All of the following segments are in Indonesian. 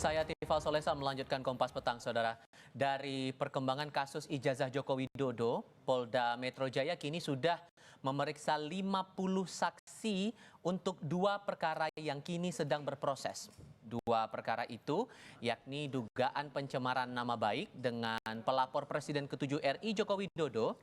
Saya Tifal Solesa melanjutkan Kompas Petang, Saudara. Dari perkembangan kasus ijazah Joko Widodo, Polda Metro Jaya kini sudah memeriksa 50 saksi untuk 2 perkara yang kini sedang berproses. 2 perkara itu yakni dugaan pencemaran nama baik dengan pelapor Presiden ke-7 RI Joko Widodo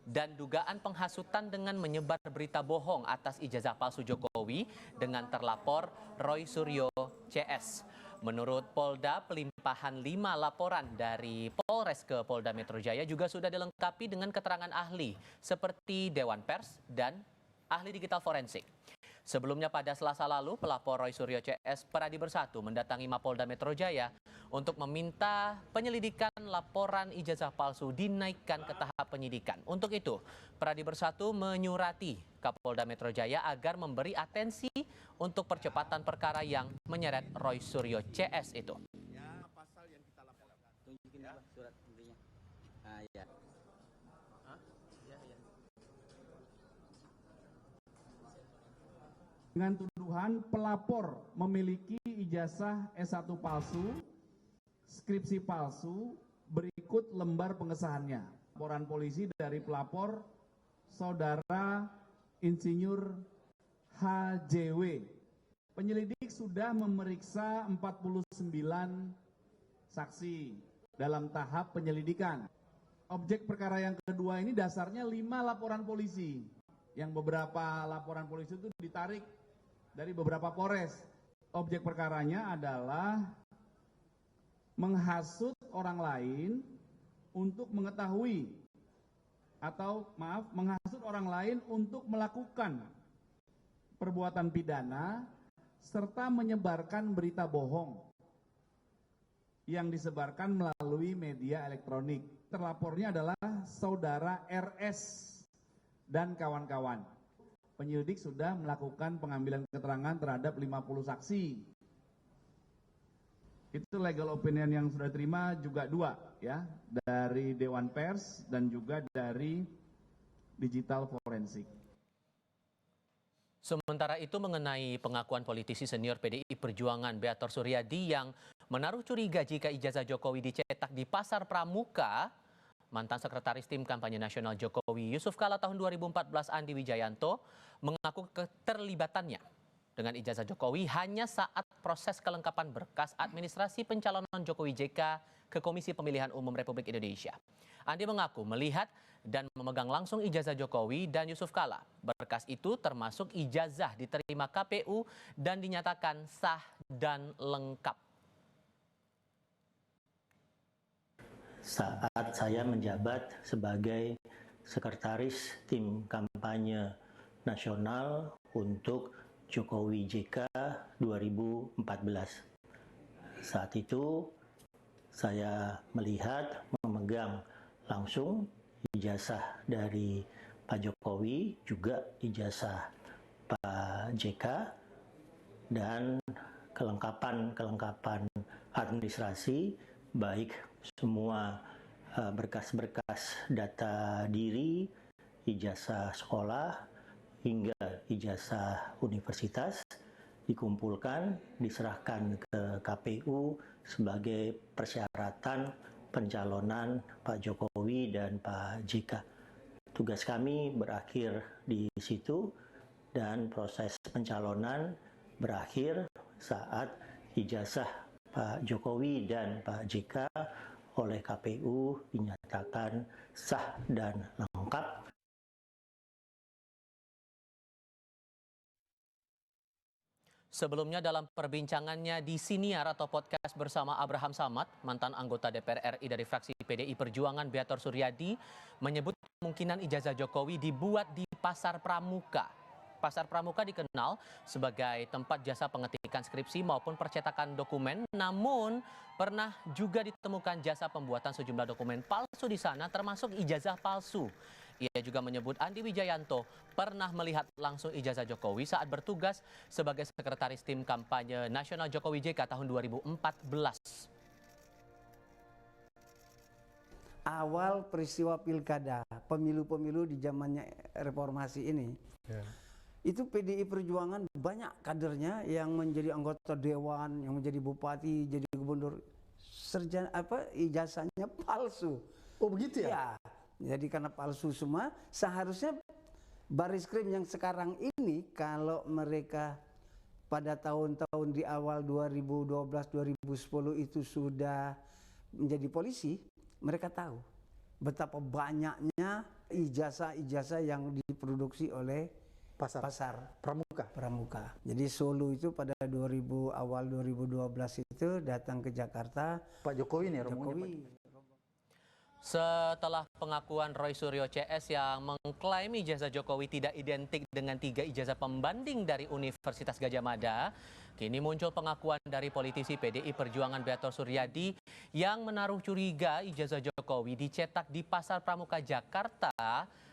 dan dugaan penghasutan dengan menyebar berita bohong atas ijazah palsu Jokowi dengan terlapor Roy Suryo CS. Menurut Polda, pelimpahan 5 laporan dari Polres ke Polda Metro Jaya juga sudah dilengkapi dengan keterangan ahli seperti Dewan Pers dan ahli digital forensik. Sebelumnya pada Selasa lalu, pelapor Roy Suryo CS Peradi Bersatu mendatangi Mapolda Metro Jaya untuk meminta penyelidikan laporan ijazah palsu dinaikkan ke tahap penyidikan. Untuk itu, Peradi Bersatu menyurati Kapolda Metro Jaya agar memberi atensi untuk percepatan perkara yang menyeret Roy Suryo CS itu. Ya, pasal yang kita laporkan. Tunjukin ya surat intinya. Ah, ya. Hah? Ya. Dengan tuduhan pelapor memiliki ijazah S1 palsu, skripsi palsu, berikut lembar pengesahannya. Laporan polisi dari pelapor Saudara Insinyur HJW. Penyelidik sudah memeriksa 49 saksi dalam tahap penyelidikan. Objek perkara yang kedua ini dasarnya 5 laporan polisi. Yang beberapa laporan polisi itu ditarik dari beberapa Polres. Objek perkaranya adalah menghasut orang lain untuk mengetahui menghasut orang lain untuk melakukan perbuatan pidana serta menyebarkan berita bohong yang disebarkan melalui media elektronik. Terlapornya adalah Saudara RS dan kawan-kawan. Penyelidik sudah melakukan pengambilan keterangan terhadap 50 saksi. Itu legal opinion yang sudah diterima juga 2 ya, dari Dewan Pers dan juga dari digital forensik. Sementara itu mengenai pengakuan politisi senior PDI Perjuangan Beator Suryadi yang menaruh curiga jika ijazah Jokowi dicetak di Pasar Pramuka, mantan sekretaris tim kampanye nasional Jokowi Yusuf Kala tahun 2014 Andi Wijayanto mengaku keterlibatannya dengan ijazah Jokowi hanya saat proses kelengkapan berkas administrasi pencalonan Jokowi JK ke Komisi Pemilihan Umum Republik Indonesia. Andi mengaku melihat dan memegang langsung ijazah Jokowi dan Yusuf Kala. Berkas itu termasuk ijazah diterima KPU dan dinyatakan sah dan lengkap. Saat saya menjabat sebagai sekretaris tim kampanye nasional untuk Jokowi JK 2014. Saat itu saya melihat memegang langsung ijazah dari Pak Jokowi, juga ijazah Pak JK, dan kelengkapan administrasi, baik semua berkas-berkas data diri, ijazah sekolah, hingga ijazah universitas dikumpulkan, diserahkan ke KPU sebagai persyaratan pencalonan Pak Jokowi dan Pak JK. Tugas kami berakhir di situ dan proses pencalonan berakhir saat ijazah Pak Jokowi dan Pak JK oleh KPU dinyatakan sah dan lengkap. Sebelumnya dalam perbincangannya di Siniar atau podcast bersama Abraham Samad, mantan anggota DPR RI dari fraksi PDI Perjuangan Beator Suryadi menyebut kemungkinan ijazah Jokowi dibuat di Pasar Pramuka. Pasar Pramuka dikenal sebagai tempat jasa pengetikan skripsi maupun percetakan dokumen, namun pernah juga ditemukan jasa pembuatan sejumlah dokumen palsu di sana termasuk ijazah palsu. Ia juga menyebut Andi Wijayanto pernah melihat langsung ijazah Jokowi saat bertugas sebagai sekretaris tim kampanye nasional Jokowi JK tahun 2014. Awal peristiwa pilkada, pemilu-pemilu di zamannya reformasi ini, itu PDI Perjuangan banyak kadernya yang menjadi anggota dewan, yang menjadi bupati, jadi gubernur, ijazahnya palsu. Oh begitu ya? Ya, jadi karena palsu semua, seharusnya Bariskrim yang sekarang ini kalau mereka pada tahun-tahun di awal 2012-2010 itu sudah menjadi polisi, mereka tahu betapa banyaknya ijazah-ijazah yang diproduksi oleh pasar pramuka. Jadi Solo itu pada awal 2012 itu datang ke Jakarta. Pak Jokowi nih Jokowi. Setelah pengakuan Roy Suryo CS yang mengklaim ijazah Jokowi tidak identik dengan 3 ijazah pembanding dari Universitas Gadjah Mada, kini muncul pengakuan dari politisi PDI Perjuangan Beator Suryadi yang menaruh curiga ijazah Jokowi dicetak di Pasar Pramuka Jakarta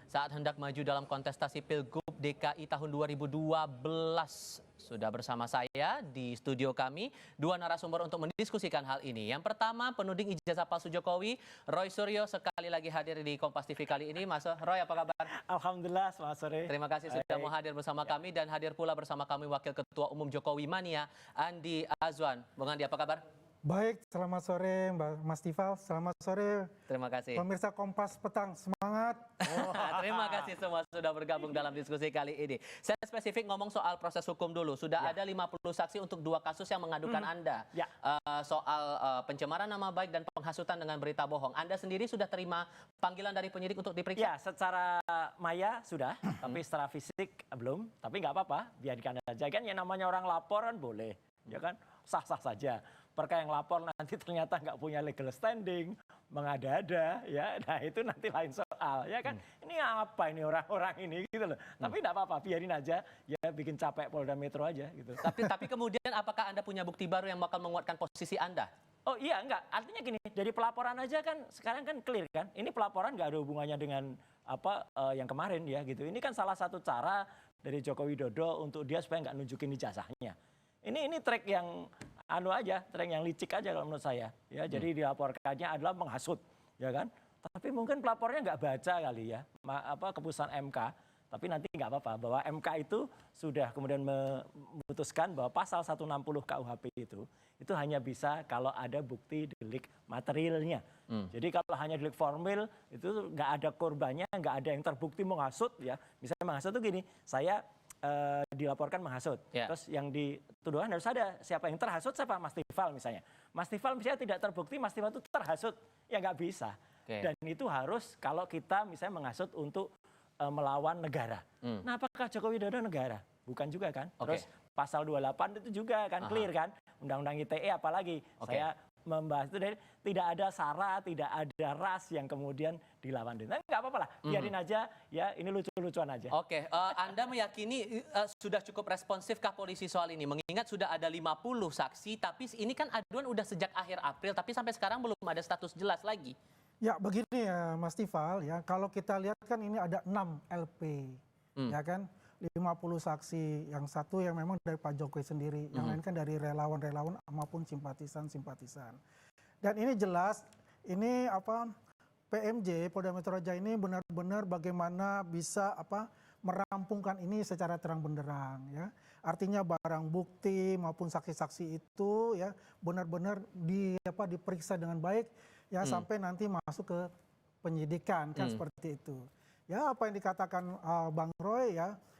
saat hendak maju dalam kontestasi Pilgub DKI tahun 2012. Sudah bersama saya di studio kami 2 narasumber untuk mendiskusikan hal ini. Yang pertama, penuding ijazah palsu Jokowi, Roy Suryo, sekali lagi hadir di Kompas TV kali ini. Mas Roy, apa kabar? Alhamdulillah, selamat sore. Terima kasih sudah mau hadir bersama kami, dan hadir pula bersama kami Wakil Ketua Umum Jokowi Mania, Andi Azwan. Bung Andi, apa kabar? Baik, selamat sore Mas Tifal, selamat sore Terima kasih. pemirsa Kompas Petang, semangat. Terima kasih semua sudah bergabung dalam diskusi kali ini. Saya spesifik ngomong soal proses hukum dulu. Sudah ada 50 saksi untuk 2 kasus yang mengadukan Anda. Soal pencemaran nama baik dan penghasutan dengan berita bohong. Anda sendiri sudah terima panggilan dari penyidik untuk diperiksa? Ya, secara maya sudah, tapi secara fisik belum. Tapi nggak apa-apa, biarkan aja. Kan yang namanya orang laporan boleh, ya kan, sah-sah saja. Perkara yang lapor nanti ternyata nggak punya legal standing, mengada-ada, ya, nah itu nanti lain soal, ya kan. Ini apa ini orang-orang ini gitu loh. Tapi nggak apa-apa, biarin aja, ya bikin capek Polda Metro aja gitu. Tapi kemudian apakah Anda punya bukti baru yang bakal menguatkan posisi Anda? Oh iya, enggak. Artinya gini, dari pelaporan aja kan sekarang kan clear kan. Ini pelaporan nggak ada hubungannya dengan apa yang kemarin ya gitu. Ini kan salah satu cara dari Joko Widodo untuk dia supaya nggak nunjukin ijazahnya. Ini track yang track yang licik aja kalau menurut saya. Ya, jadi dilaporkannya adalah menghasut, ya kan. Tapi mungkin pelapornya nggak baca kali ya, keputusan MK. Tapi nanti nggak apa-apa, bahwa MK itu sudah kemudian memutuskan bahwa pasal 160 KUHP itu hanya bisa kalau ada bukti delik materialnya. Jadi kalau hanya delik formil itu nggak ada korbannya, nggak ada yang terbukti menghasut ya. Misalnya menghasut itu gini, saya dilaporkan menghasut. Terus yang dituduhkan harus ada siapa yang terhasut, siapa Mas Tifal misalnya. Mas Tifal misalnya tidak terbukti Mas Tifal itu terhasut, ya nggak bisa. Dan itu harus kalau kita misalnya menghasut untuk melawan negara. Nah, apakah Joko Widodo negara? Bukan juga kan? Terus pasal 28 itu juga kan clear kan? Undang-undang ITE apalagi. Saya membahas itu dari tidak ada sara, tidak ada ras yang kemudian dilawan. Nah, nggak apa-apa lah, biarin aja ya, ini lucu-lucuan aja. Oke, Anda meyakini sudah cukup responsifkah polisi soal ini? Mengingat sudah ada 50 saksi, tapi ini kan aduan udah sejak akhir April, tapi sampai sekarang belum ada status jelas lagi. Ya begini ya Mas Tifal ya, kalau kita lihat kan ini ada 6 LP, ya kan, 50 saksi, yang satu yang memang dari Pak Jokowi sendiri, yang lain kan dari relawan-relawan maupun simpatisan-simpatisan. Dan ini jelas, ini PMJ Polda Metro Jaya ini benar-benar bagaimana bisa merampungkan ini secara terang benderang ya. Artinya barang bukti maupun saksi-saksi itu ya benar-benar diperiksa dengan baik ya sampai nanti masuk ke penyidikan kan seperti itu. Ya apa yang dikatakan Bang Roy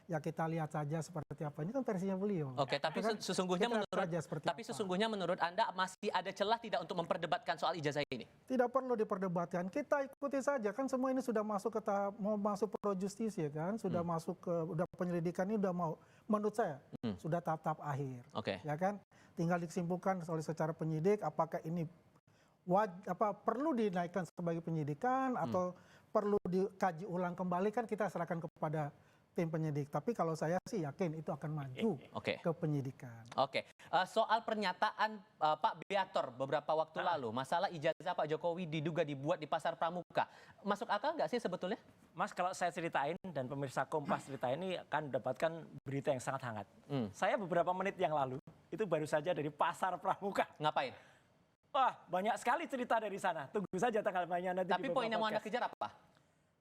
ya kita lihat saja seperti apa. Ini kan versinya beliau. Oke, tapi kan, sesungguhnya menurut Anda masih ada celah tidak untuk memperdebatkan soal ijazah ini? Tidak perlu diperdebatkan. Kita ikuti saja kan, semua ini sudah masuk ke mau masuk pro justisia kan, sudah masuk ke udah penyelidikan ini udah mau, menurut saya sudah tahap-tahap akhir. Ya kan? Tinggal disimpulkan oleh secara penyidik apakah ini perlu dinaikkan sebagai penyidikan atau perlu dikaji ulang kembali, kan kita serahkan kepada tim penyidik. Tapi kalau saya sih yakin itu akan maju ke penyidikan. Soal pernyataan Pak Beator beberapa waktu lalu, masalah ijazah Pak Jokowi diduga dibuat di Pasar Pramuka. Masuk akal nggak sih sebetulnya? Mas, kalau saya ceritain dan pemirsa Kompas ceritain ini akan mendapatkan berita yang sangat hangat. Saya beberapa menit yang lalu itu baru saja dari Pasar Pramuka. Ngapain? Wah, banyak sekali cerita dari sana. Tunggu saja tanggal mainnya nanti. Tapi poin yang mau Anda kejar apa?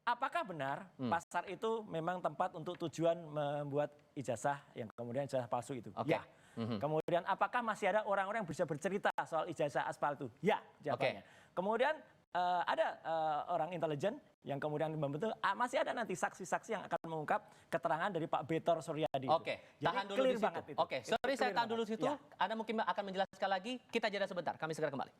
apakah benar pasar itu memang tempat untuk tujuan membuat ijazah yang kemudian ijazah palsu itu? Oke. Ya. Kemudian apakah masih ada orang-orang yang bisa bercerita soal ijazah aspal itu? Ya, jawabannya. Kemudian ada orang intelijen yang kemudian membentuk, masih ada nanti saksi-saksi yang akan mengungkap keterangan dari Pak Betor Suryadi. Oke, Jadi tahan dulu clear di situ. banget itu. Oke, sorry Itu saya clear tahan dulu di banget. situ. Ya. Anda mungkin akan menjelaskan lagi. Kita jeda sebentar. Kami segera kembali.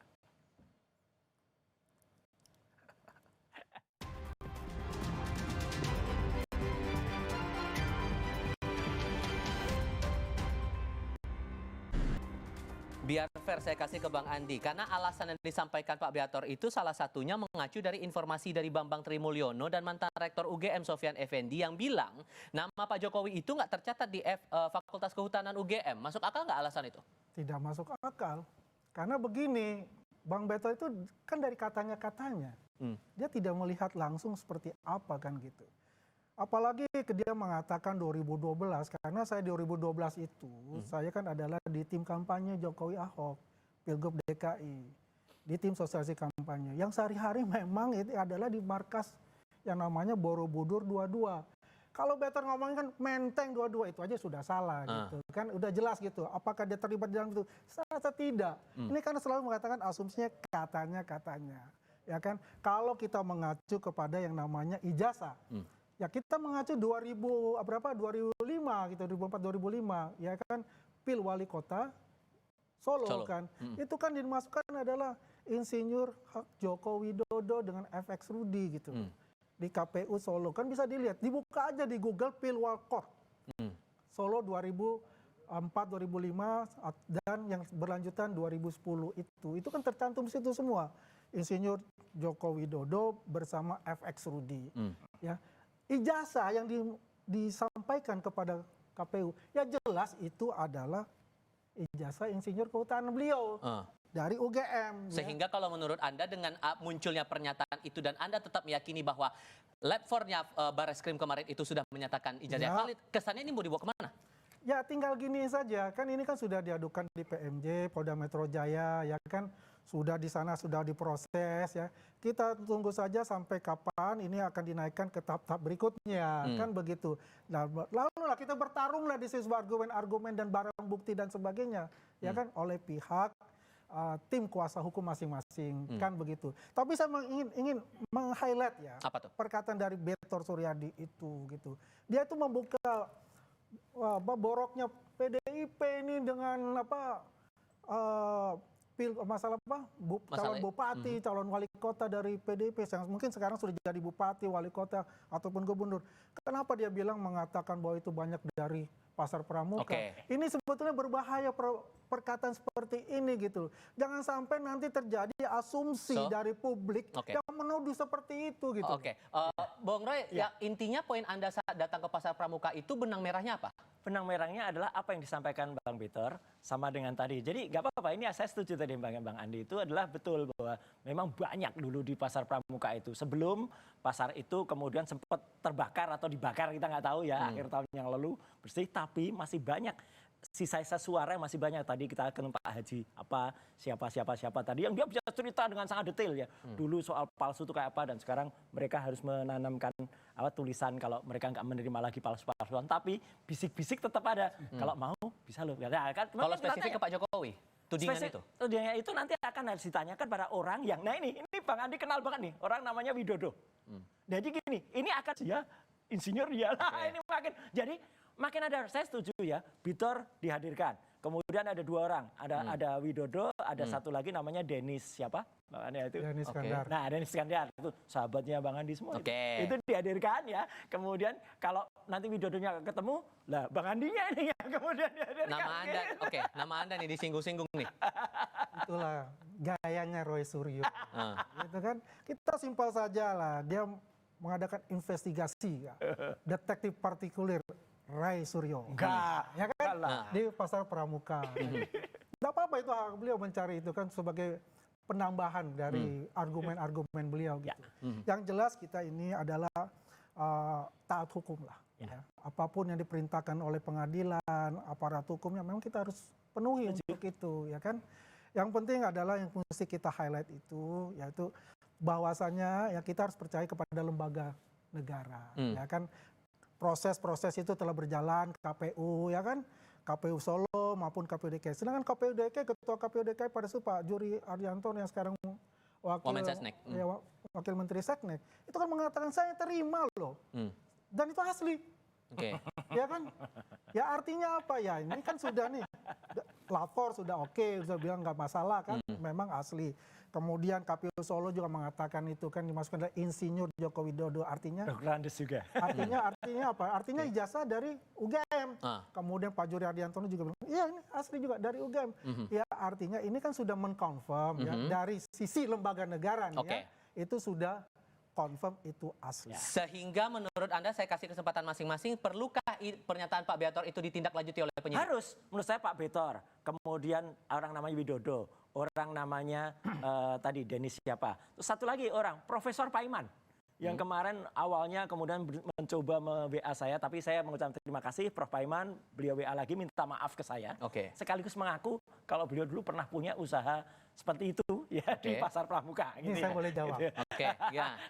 Biar fair saya kasih ke Bang Andi, karena alasan yang disampaikan Pak Beator itu salah satunya mengacu dari informasi dari Bambang Trimulyono dan mantan Rektor UGM Sofyan Effendi yang bilang nama Pak Jokowi itu nggak tercatat di Fakultas Kehutanan UGM. Masuk akal nggak alasan itu? Tidak masuk akal. Karena begini, Bang Beto itu kan dari katanya-katanya. Dia tidak melihat langsung seperti apa kan gitu. Apalagi dia mengatakan 2012, karena saya 2012 itu, saya kan adalah di tim kampanye Jokowi Ahok, Pilgub DKI, di tim sosialisasi kampanye. Yang sehari-hari memang itu adalah di markas yang namanya Borobudur 22. Kalau Better ngomongin kan Menteng 22, itu aja sudah salah gitu. Kan udah jelas gitu, apakah dia terlibat di dalam itu? Saya rasa tidak. Ini karena selalu mengatakan asumsinya katanya. Ya kan, kalau kita mengacu kepada yang namanya ijazah, ya kita mengacu 2005 gitu, 2004 2005 ya kan, Pil Wali Kota Solo. Kan. Itu kan dimasukkan adalah Insinyur Joko Widodo dengan FX Rudi gitu. Di KPU Solo kan bisa dilihat, dibuka aja di Google Pil Walkot. Solo 2004 2005 dan yang berlanjutan 2010 itu kan tercantum di situ semua. Insinyur Joko Widodo bersama FX Rudi. Ya. Ijazah yang disampaikan kepada KPU, ya jelas itu adalah ijazah insinyur kehutanan beliau dari UGM. Sehingga kalau menurut Anda dengan munculnya pernyataan itu dan Anda tetap meyakini bahwa Lab 4-nya Barreskrim kemarin itu sudah menyatakan ijazah valid, kesannya ini mau dibawa kemana? Ya tinggal gini saja, kan ini kan sudah diadukan di PMJ, Polda Metro Jaya, ya kan sudah di sana sudah diproses ya. Kita tunggu saja sampai kapan ini akan dinaikkan ke tahap-tahap berikutnya, kan begitu. Nah, lalu lah kita bertarung lah di sisi argumen-argumen dan barang bukti dan sebagainya, ya kan oleh pihak tim kuasa hukum masing-masing, kan begitu. Tapi saya ingin meng-highlight ya perkataan dari Betor Suryadi itu gitu. Dia itu membuka boroknya PDIP ini dengan masalah calon bupati, calon wali kota dari PDIP yang mungkin sekarang sudah jadi bupati, wali kota ataupun gubernur. Kenapa dia bilang mengatakan bahwa itu banyak dari pasar pramuka? Ini sebetulnya berbahaya perkataan seperti ini gitu. Jangan sampai nanti terjadi asumsi dari publik yang menuduh seperti itu gitu. Bung Roy, ya intinya poin Anda saat datang ke pasar pramuka itu benang merahnya apa? Benang merahnya adalah apa yang disampaikan Bang Betor sama dengan tadi. Jadi nggak apa-apa, ini saya setuju tadi Bang Andi itu adalah betul bahwa memang banyak dulu di pasar pramuka itu. Sebelum pasar itu kemudian sempat terbakar atau dibakar, kita nggak tahu ya, akhir tahun yang lalu bersih, tapi masih banyak sisa-sisa suara yang masih banyak. Tadi kita ke Pak Haji siapa tadi yang dia bisa cerita dengan sangat detail ya. Dulu soal palsu itu kayak apa, dan sekarang mereka harus menanamkan tulisan kalau mereka nggak menerima lagi palsu-palsuan, tapi bisik-bisik tetap ada. Kalau mau bisa loh. Ya, kan, kalau spesifik ke Pak Jokowi, tudingan itu? Tudingan itu nanti akan harus ditanyakan pada orang yang, nah ini Bang Andi kenal banget nih, orang namanya Widodo. Jadi gini, ini akan ya insinyur ya lah, ini makin ada, saya setuju ya, Betor dihadirkan. Kemudian ada dua orang, ada Widodo, ada satu lagi namanya Denis siapa? Makanya itu. Denis Iskandar. Nah, Denis Iskandar itu sahabatnya Bang Andi semua. Itu dihadirkan ya. Kemudian kalau nanti Widodonya ketemu, lah Bang Andinya ini yang kemudian dihadirkan. Nama Anda nih disinggung-singgung nih. Itulah gayanya Roy Suryo. Gitu kan. Kita simpel saja lah, dia mengadakan investigasi ya. Detektif partikuler Ray Suryo. Ya kan? Di pasar pramuka. Tidak apa-apa itu hak beliau mencari itu kan sebagai penambahan dari argumen-argumen beliau gitu. Yang jelas kita ini adalah taat hukum lah. Ya. Apapun yang diperintahkan oleh pengadilan, aparat hukumnya memang kita harus penuhi untuk itu, ya kan. Yang penting adalah yang mesti kita highlight itu, yaitu bahwasannya ya kita harus percaya kepada lembaga negara. Ya kan proses-proses itu telah berjalan KPU ya kan, KPU Solo maupun KPU DKI. Sedangkan KPU DKI, ketua KPU DKI pada itu Pak Juri Ardianto yang sekarang wakil Menteri Seknek, itu kan mengatakan saya terima loh, dan itu asli. Ya kan? Ya artinya apa ya? Ini kan sudah nih, lapor sudah oke, sudah bilang nggak masalah kan, memang asli. Kemudian KPU Solo juga mengatakan itu kan dimasukkan dari Insinyur Joko Widodo, artinya juga. Artinya apa? Artinya ijazah dari UGM. Kemudian Pak Juri Ardianto juga bilang, iya ini asli juga dari UGM. Ya artinya ini kan sudah mengkonfirm ya dari sisi lembaga negara nih ya, itu sudah confirm itu asli. Sehingga menurut Anda, saya kasih kesempatan masing-masing, perlukah pernyataan Pak Betor itu ditindaklanjuti oleh penyidik? Harus, menurut saya Pak Betor, kemudian orang namanya Widodo, orang namanya tadi Denis siapa, terus satu lagi orang Profesor Paiman yang kemarin awalnya kemudian mencoba WA saya, tapi saya mengucapkan terima kasih Prof Paiman, beliau WA lagi minta maaf ke saya, sekaligus mengaku kalau beliau dulu pernah punya usaha seperti itu ya di pasar pramuka. Ini saya boleh jawab.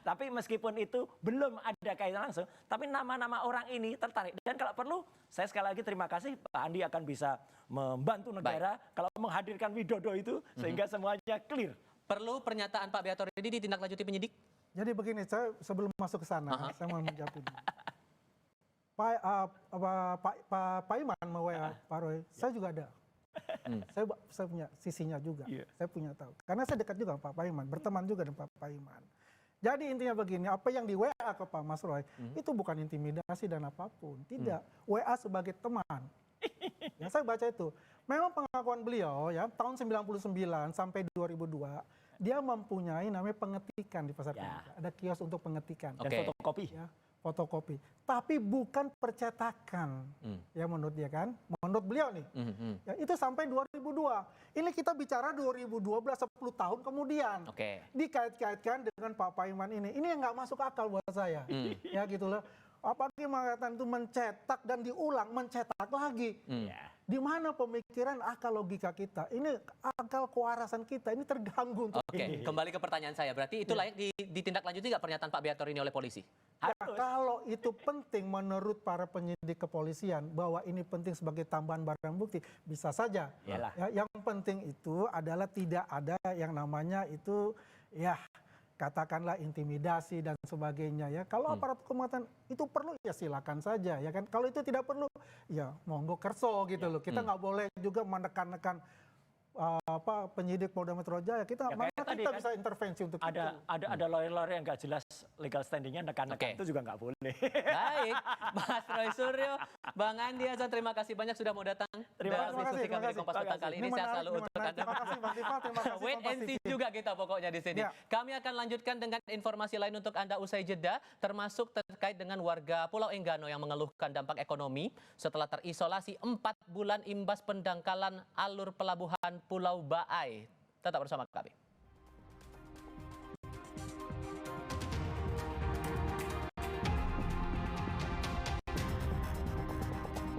Tapi meskipun itu belum ada kaitan langsung, tapi nama-nama orang ini tertarik. Dan kalau perlu, saya sekali lagi terima kasih Pak Andi akan bisa membantu negara kalau menghadirkan Widodo itu sehingga semuanya clear. Perlu pernyataan Pak Betor ini ditindaklanjuti penyidik? Jadi begini, saya sebelum masuk ke sana, saya mau menjawab ini. Pak Iman mau WA Pak Roy, saya juga ada. Saya punya sisinya juga, saya punya tahu. Karena saya dekat juga Pak Paiman, berteman juga dengan Pak Paiman. Jadi intinya begini, apa yang di WA ke Pak Mas Roy, itu bukan intimidasi dan apapun. Tidak, WA sebagai teman. Yang saya baca itu, memang pengakuan beliau ya, tahun 99 sampai 2002, dia mempunyai namanya pengetikan di pasar pramuka. Ada kios untuk pengetikan. Dan fotokopi. Ya, fotokopi. Tapi bukan percetakan. Ya menurut dia kan. Menurut beliau nih. Ya, itu sampai 2002. Ini kita bicara 2012, 10 tahun kemudian. Dikait-kaitkan dengan Pak Paiman ini. Ini yang nggak masuk akal buat saya. Ya gitu loh. Apalagi mengatakan itu mencetak dan diulang, mencetak lagi. Di mana pemikiran akal logika kita? Ini akal kewarasan kita, ini terganggu untuk ini. Kembali ke pertanyaan saya, berarti itu layak ditindaklanjuti nggak pernyataan Pak Betor ini oleh polisi? Ya, kalau itu penting menurut para penyidik kepolisian, bahwa ini penting sebagai tambahan barang bukti, bisa saja. Ya, yang penting itu adalah tidak ada yang namanya itu, ya katakanlah intimidasi dan sebagainya ya. Kalau aparat keamanan itu perlu ya silakan saja ya kan. Kalau itu tidak perlu ya monggo kerso gitu loh. Kita nggak boleh juga menekan-nekan penyidik Polda Metro Jaya. Kita bisa intervensi untuk itu. Ada lawyer-lawyer yang nggak jelas legal standingnya nekan-nekan itu juga nggak boleh. Baik, Mas Roy Suryo, Bang Andi Hasan, terima kasih banyak sudah mau datang. Terima kasih kami di Kompas Petang kali ini. Saya selalu untuk Anda. Terima kasih Bang Tifal, terima kasih. Wait and see juga kita pokoknya di sini. Kami akan lanjutkan dengan informasi lain untuk Anda usai jeda, termasuk terkait dengan warga Pulau Enggano yang mengeluhkan dampak ekonomi setelah terisolasi 4 bulan imbas pendangkalan alur pelabuhan Pulau Baai. Tetap bersama kami.